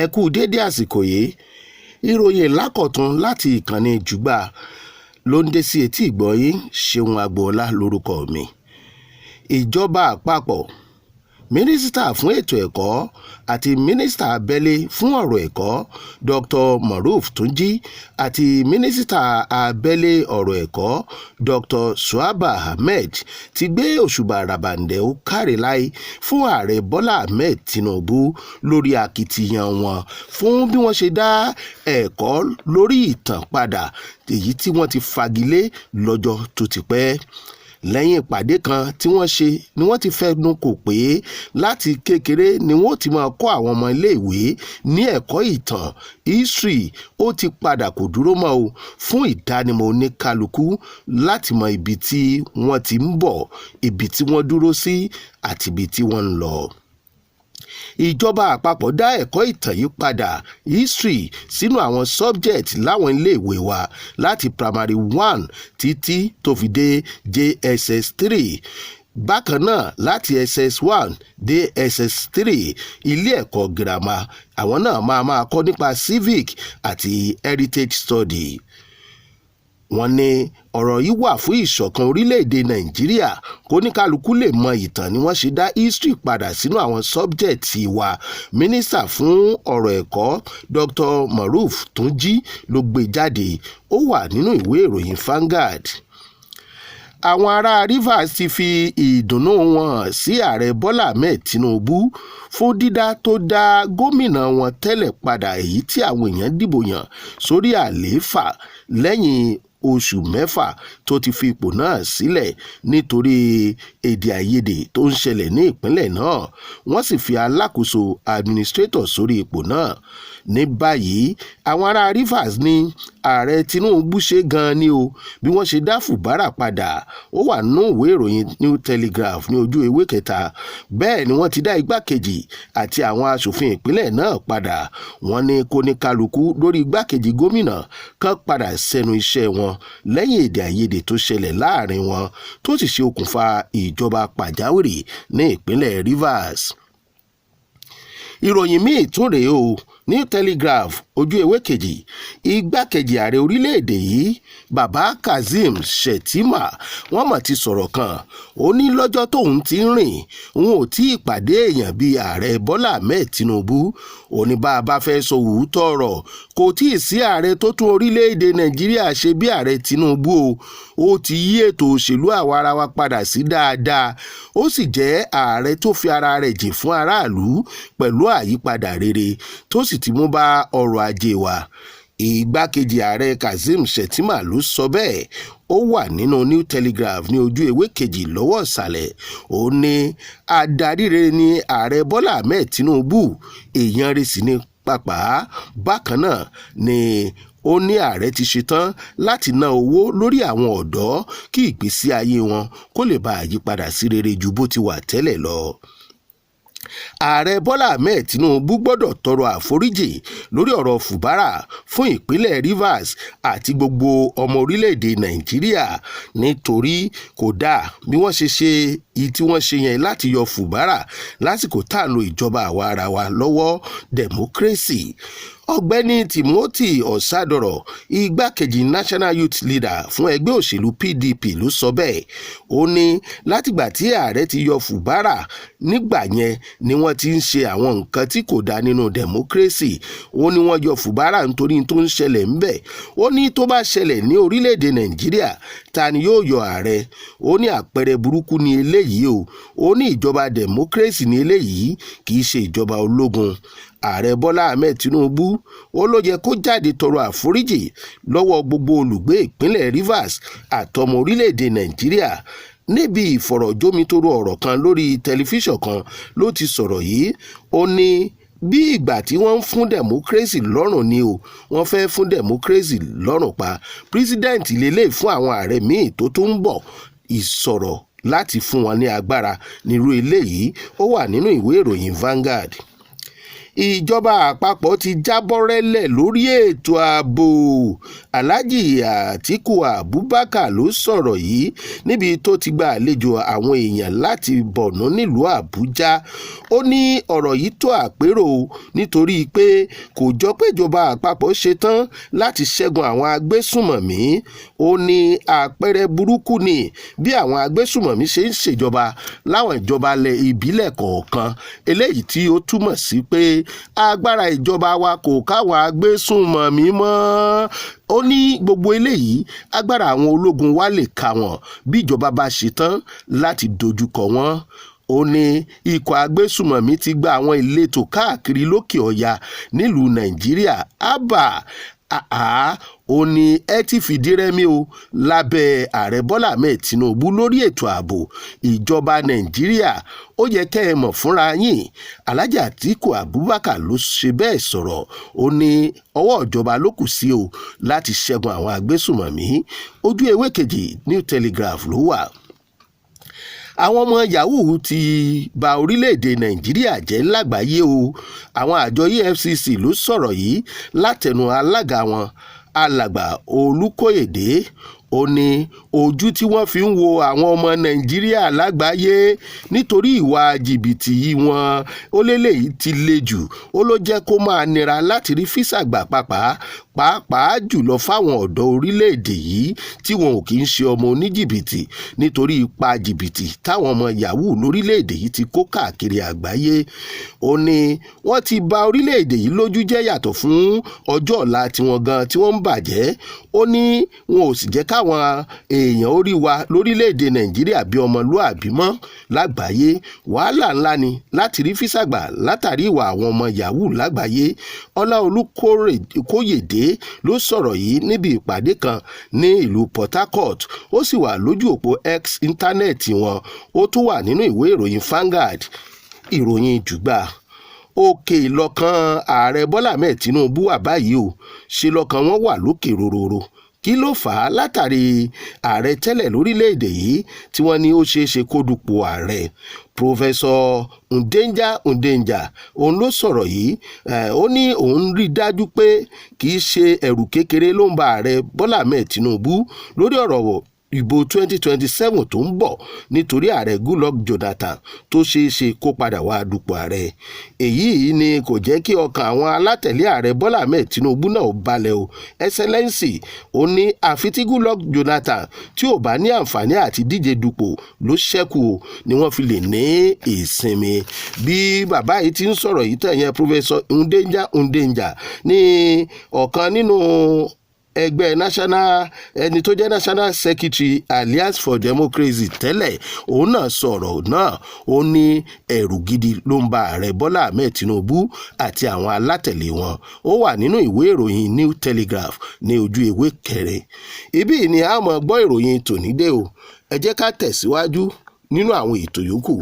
Ẹ kú dédé àsìkò yìí, ìròyìn lákọ̀tún láti ìkànnì Jùgbà ló ń dé sí etí ìgbọ̀nyín. Ṣeun Agboola lórúkọ mi. Ìjọba àpapọ̀, mínísítà fún ètò ẹ̀kọ́ àti mínísítà abẹ́lé fún ọ̀rọ̀ ẹ̀kọ́ Dr. Maruf Tunji àti mínísítà abẹ́lé ọ̀rọ̀ ẹ̀kọ́ Dr. Suaba Ahmed ti gbé òṣùbà ràbàǹdẹ̀ ó káre láì fún ààrẹ Bọ́lá Ahmed Tinubu lórí akitiyan wọn fún bí wọ́n ṣe dá ẹ̀kọ́ lórí ìtàn padà, èyí tí wọ́n ti fagilé lọ́jọ́ tó ti pẹ́. Lẹ́yìn ìpàdé kan tí wọ́n ṣe ni wọ́n ti fẹnu kò pé láti kékeré ni wọ́n ti máa kọ́ àwọn ọmọ iléèwé ní ẹ̀kọ́ ìtàn history. Ó ti padà kò dúró mọ́ o fún ìdánimọ̀ oníkálukú láti mọ ibi tí wọ́n ti ń bọ̀, ibi tí wọ́n dúró sí àti ibi tí wọ́n ń lọ. Ìjọba àpapọ̀ dá ẹ̀kọ́ ìtàn yìí padà history sínú àwọn subject láwọn iléèwé wa láti primary 1 títí tó fi dé JSS 3. Bákan náà láti SS1 dé SS3 ilé ẹ̀kọ́ girama àwọn náà máa kọ́ nípa civic àti heritage study. Wọ́n ní ọ̀rọ̀ yìí wà fún ìṣọ̀kan orílẹ̀-èdè Nàìjíríà kó ní kálukú lè mọ ìtàn ni wọ́n ṣe dá history padà sínú àwọn sọ́bjẹ̀tì wa. Mínísítà fún ọ̀rọ̀ ẹ̀kọ́ Dr. Maruf Tunji ló gbé jáde, ó wà nínú ìwé ìròyìn Vanguard. Àwọn ará Rivers ti fi ìdùnnú wọn hàn sí ààrẹ Bọ́lá Ahmed Tinubu fún dídá tó dá gómìnà wọn tẹ́lẹ̀ padà, èyí tí àwọn èèyàn dìbò yàn sórí àlééfà lẹ́yìn oṣù mẹ́fà tó ti fi ipò náà sílẹ̀ nítorí èdè àìyedè tó ń ṣẹlẹ̀ ní ìpínlẹ̀ náà. Wọ́n sì fi alákòóso administrator sórí ipò náà. Ní báyìí àwọn ará Rivers ní ààrẹ Tinubu ṣe gan-an ni o bí wọ́n ṣe dá Fubara padà. Ó wà nínú ìwé ìròyìn New Telegraph ní ojú ewé 3. Bẹ́ẹ̀ ni wọ́n ti dá igbákejì àti àwọn aṣòfin ìpínlẹ̀ náà padà. Wọ́n ní kó ní kálukú lórí igbákejì gómìnà kan padà sẹ́nu iṣẹ́ wọn lẹ́yìn èdè àìyedè tó ṣẹlẹ̀ láàrin wọn tó sì ṣe okùnfà ìjọba pàjáwìrì ní ìpínlẹ̀ Rivers. Ìròyìn míì tún rèé o, New Telegraph ojú ewé 2. Igbákejì ààrẹ orílẹ̀-èdè yìí Baba Kazeem Shettima wọ́n mọ̀ ti sọ̀rọ̀ kan. Ó ní lọ́jọ́ tóun ti ń rìn òun ò tí ì pàdé èèyàn bíi ààrẹ Bọ́lá Ahmed Tinubu. Ó ní bá a bá fẹ́ sọ òótọ́ ọ̀rọ̀ kò tí ì sí ààrẹ tó tún orílẹ̀-èdè Nàìjíríà ṣe bí ààrẹ Tinubu o. Ó ti yí ètò òṣèlú àwarawa padà sí dáadáa. Ó sì jẹ́ ààrẹ tó fi ara rẹ̀ jìn fún aráàlú pẹ̀lú àyípadà rere tó sì ti mú bá ọrọ̀ ajé wa. Igbákejì ààrẹ Kazeem Shettima ló sọ bẹ́ẹ̀. Ó wà nínú New Telegraph ní ojú ewé 2 lọ́wọ́ ìsàlẹ̀. Ó ní adarí rere ni ààrẹ Bọ́lá Ahmed Tinubu, èèyàn rẹ̀ sì ni pàpà. Bákan náà ni ó ní ààrẹ ti ṣetán láti ná owó lórí àwọn ọ̀dọ́ kí ìgbésí ayé wọn kó lè bá àyípadà sí rere ju bó ti wà tẹ́lẹ̀ lọ. Ààrẹ Bọ́lá Ahmed Tinubu gbọ́dọ̀ tọrọ àforíjì lórí ọ̀rọ̀ Fubara fún ìpínlẹ̀ Rivers àti gbogbo ọmọ orílẹ̀-èdè Nàìjíríà nítorí kò dáa bí wọ́n ṣe ṣe èyí tí wọ́n ṣe yẹn láti yọ Fubara lásìkò tá à ń lo ìjọba àwa ara wa lọ́wọ́ democracy. Ọ̀gbẹ́ni Timothy Ọ̀sádọ̀rọ̀, igbákejì National Youth Leader fún ẹgbẹ́ òṣèlú PDP ló sọ bẹ́ẹ̀. Ó ní látìgbà tí ààrẹ ti yọ Fubara nígbà yẹn ni wọ́n ti ń ṣe àwọn nǹkan tí kò dá nínú democracy. Ó ní wọ́n yọ Fubara nítorí tó ń ṣẹlẹ̀ ńbẹ̀. Ó ní tó bá ṣẹlẹ̀ ní orílẹ̀-èdè Nàìjíríà ta ni yóò yọ ààrẹ. Ó ní àpẹẹrẹ burúkú ni eléyìí o. Ó ní ìjọba democracy ni eléyìí, kì í ṣe ìjọba ológun. Ààrẹ Bọ́lá Ahmed Tinubu ó ló yẹ kó jáde tọrọ àforíjì lọ́wọ́ gbogbo olùgbé ìpínlẹ̀ Rivers àtọmọ orílẹ̀-èdè Nàìjíríà. Níbi ìfọ̀rọ̀jomitoro ọ̀rọ̀ kan lórí tẹlifíṣàn kan ló ti sọ̀rọ̀ yìí. Ó ní bí ìgbà tí wọ́n ń fún democracy lọ́rùn ni o, wọ́n fẹ́ fún democracy lọ́rùn pa. President lélẹ̀ fún àwọn ààrẹ míì tó tún ń bọ̀ ìsọ̀rọ̀ láti fún wọn ní agbára nírú eléyìí. Ó wà nínú ìwé ìròyìn Vanguard. ìjọba àpapọ̀ ti jábọ́ rẹ́lẹ̀ lórí ètò ààbò. Alhaji Atiku Abubakar ló sọ̀rọ̀ yìí níbi tó ti gba àlejò àwọn èèyàn láti Borno nílùú Àbújá. Ó ní ọ̀rọ̀ yìí tó àpérò nítorí pé kò jọ pé ìjọba àpapọ̀ ṣetán láti ṣẹ́gun àwọn agbésùmọ̀mí. Ó ní àpẹẹrẹ burúkú ni bí àwọn agbésùmọ̀mí ṣe ń ṣèjọba láwọn ìjọba ìbílẹ̀ kọ̀ọ̀kan, eléyìí tí ó túmọ̀ sí pé agbára ìjọba wa kò káwọn agbésùmọ̀mí mọ́. Ó ní gbogbo eléyìí agbára àwọn ológun wa lè ká wọn bí ìjọba bá ṣetán láti dojúkọ wọn. Ó ní ikọ̀ agbésùmọ̀mí ti gba àwọn ìletò káàkiri lókè ọya nílùú Nàìjíríà. Ó ní ẹ ti fìdí rẹmi o lábẹ́ ààrẹ Bọ́lá Ahmed Tinubu lórí ètò ààbò ìjọba Nàìjíríà. Ó yẹ kẹ́ ẹ mọ̀ fúnra yín. Alhaji Atiku Abubakar ló ṣe bẹ́ẹ̀ sọ̀rọ̀. Ó ní ọwọ́ ìjọba ló kù sí o láti ṣẹ́gun àwọn agbésùmọ̀mí. Ojú ewé kejì New Telegraph ló wà. Àwọn ọmọ yahoo ti ba orílẹ̀-èdè Nàìjíríà jẹ́ lágbàáyé o. Àwọn àjọ EFCC ló sọ̀rọ̀ yìí látẹnu alága wọn alàgbà Olúkóyèdé. Ó ní ojú tí wọ́n fi ń wo àwọn ọmọ Nàìjíríà lágbàáyé nítorí ìwà jìbìtì wọn ó lélẹ́yìí ti le jù. Ó ló jẹ́ kó máa nira láti rí físà gbà pàápàá jùlọ fáwọn ọ̀dọ́ orílẹ̀-èdè yìí tí wọn ò kì í ṣe ọmọ oníjìbìtì nítorí ipa jìbìtì táwọn ọmọ yahoo lórílẹ̀-èdè yìí ti kó káàkiri àgbáyé. Ó ní wọ́n ti ba orílẹ̀-èdè yìí lójú jẹ́ yàtọ̀ fún ọjọ́ ọ̀la tiwọn gan tí wọ́n ń bàjẹ́. Ó ní wọn ò sì jẹ́ káwọn èèyàn orí wa lórílẹ̀-èdè Nàìjíríà bí ọmọlúàbí mọ́ lágbàáyé. Wàhálà ńlá ni láti rí físà gbà látàrí ìwà àwọn ọmọ yahoo lágbàáyé. Ọláolú Kóyèdé ló sọ̀rọ̀ yìí níbi ìpàdé kan ní ìlú Port Harcourt. Ó sì wà lójú òpó X íńtánẹ́ẹ̀tì wọn. Ó tún wà nínú ìwé ìròyìn Vanguard. Ìròyìn jùgbà òkè lọ́kàn ààrẹ Bọ́lá Ahmed Tinubu wà báyìí o. Ṣe lọ́kàn wọn wà lókè rororo. Kí ló fà á? Látàrí ààrẹ tẹ́lẹ̀ lórílẹ̀‐èdè yìí tí wọ́n ní ó ṣeé ṣe kó dupò ààrẹ. Pòfẹ́sọ̀ Ndenja òun ló sọ̀rọ̀ yìí. Ó ní òun rí dájú pé kì í ṣe ẹ̀rù kékeré ló ń ba ààrẹ Bọ́lá Ahmed Tinubu lórí ọ̀rọ̀ ìbò 2027 tó ń bọ̀ nítorí ààrẹ Goodluck Jonathan tó ṣeé ṣe kó padà wá dupò ààrẹ. Èyí ni kò jẹ́ kí ọkàn àwọn alátẹ̀lé ààrẹ Bọ́lá Ahmed Tinubu náà balẹ̀ o. Excellency ó ní àfi tí Goodluck Jonathan tí ò bá ní àǹfààní àti díje dupò ló ṣẹ́kù o ni wọ́n fi lè ní ìsinmi. Bí bàbá yìí ti ń sọ̀rọ̀ yìí tẹ̀yẹn Professor Ndenja ní ọ̀kan nínú ẹgbẹ́ national ẹni tó jẹ́ national secretary Alliance for Democracy tẹ́lẹ̀, òun náà sọ̀rọ̀ náà. Ó ní ẹ̀rù gidi ló ń ba ààrẹ Bọ́lá Ahmed Tinubu àti àwọn alátẹ̀lé wọn. Ó wà nínú ìwé ìròyìn New Telegraph ní ojú ewé kẹrin. Ibí ni a máa gbọ́ ìròyìn tòní dé o. Ẹ jẹ́ ká tẹ̀síwájú nínú àwọn ètò yòókù.